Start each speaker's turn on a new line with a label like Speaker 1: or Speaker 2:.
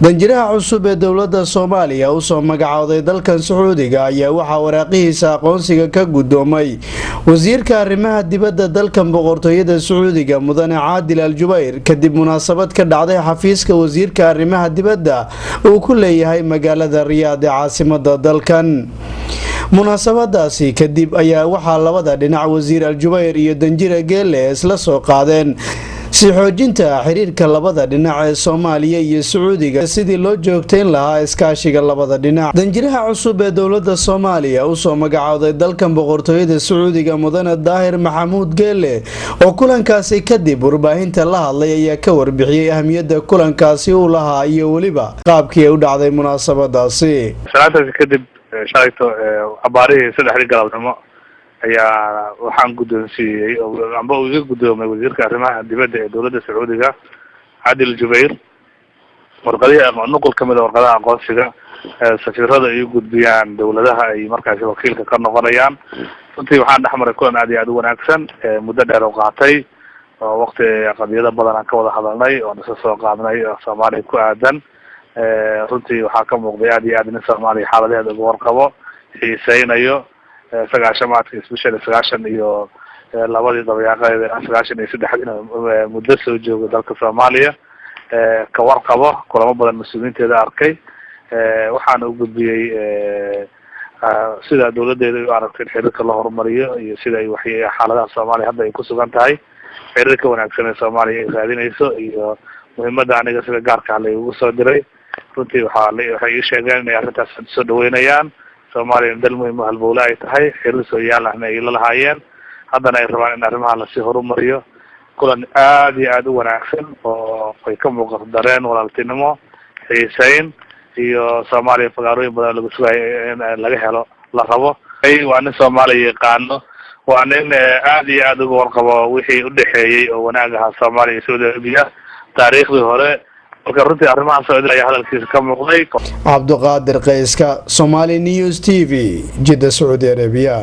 Speaker 1: danjiraha cusub ee dowladda Soomaaliya oo soo magacaaday dalkan Sacuudiga ayaa waxa waraaqihiisa aqoonsiga ka gudoomay wasiirka arrimaha dibadda dalkan boqortooyada Sacuudiga mudane Caadil Al-Jubayr kadib munaasabad ka dhacday xafiiska wasiirka arrimaha dibadda uu ku leeyahay magaalada Riyaad ee caasimadda dalkan. munaasabadaasi kadib ayaa waxa labada dhinac wasiir Al-Jubayr iyo danjira Geele isla soo qaadeen si xoojinta xiriirka labada dhinac ee Soomaaliya iyo Sacuudiga sidii loo joogteyn lahaa iskaashiga labada dhinac. danjiraha cusub ee dowladda Soomaaliya oo soo magacaaday dalkan boqortooyada Sacuudiga mudane Daahir Maxamuud Geele oo kulankaasi kadib warbaahinta la hadlay ayaa ka warbixiyay ahmiyadda kulankaasi uu lahaa iyo waliba qaabkii ay u dhacday munaasabadaasi.
Speaker 2: salaadaasi kadib shalayto abaarihii saddexdii galabnimo ayaa waxaan guddoonsiiyey amba uu iga guddoomay wasiirka arrimaha dibadda ee dowladda Sacuudiga Caadil Al-Jubayr nuqul kamid ah warqadaha aqoonsiga safiirada ay u gudbiyaan dowladaha ay markaasi wakiilka ka noqonayaan. runtii waxaan dhexmaray kulan aad iyo aad u wanaagsan muddo dheer oo qaatay oo waqti qadiyado badan aan ka wada hadalnay oo nasa soo qaadnay Soomaaliya ku aadan. runtii waxaa ka muuqday aad iyo aad in Soomaaliya xaaladeeda uga warqabo xiiseynayo sagaashamaadka especially sagaashan iyo labadii dabayaaqeed sagaashan iyo saddex muddo soo jooga dalka Soomaaliya ka warqabo kulamo badan mas'uuliyiinteeda arkay waxaan u gudbiyay sida dowladeeda u aragtay xiriirka la horumariyo iyo sida ay xaaladaha Soomaaliya hadda ay ku sugan tahay xiriirka wanaagsan ee Soomaaliya ay raadinayso iyo muhiimadda aniga sida gaarka ah ugu soo diray. runtii waxay ii sheegeen inay arrintaas soo dhaweynayaan Soomaaliya dal muhiim ah halbowle ay tahay xiriir soo yaalahna ay la lahaayeen haddana ay rabaan in arrimaha la sii horumariyo. kulan aad iyo aad u wanaagsan oo ay ka muuqato dareen walaaltinimo xiiseyn iyo Soomaaliya fagaarooyin badan lagu sugayo in laga helo la rabo. waa nin Soomaaliya yaqaano waa nin aad iyo aad uga warqabo wixii u dhexeeyay oo wanaag ahaa Soomaaliya iyo Saudi Arabia taariikhdii hore. marka runtii arrimahaas ayaa hadalkiisa ka muuqday.
Speaker 1: Cabduqaadir Qayska, Somali News TV, Jeddah, Saudi Arabia.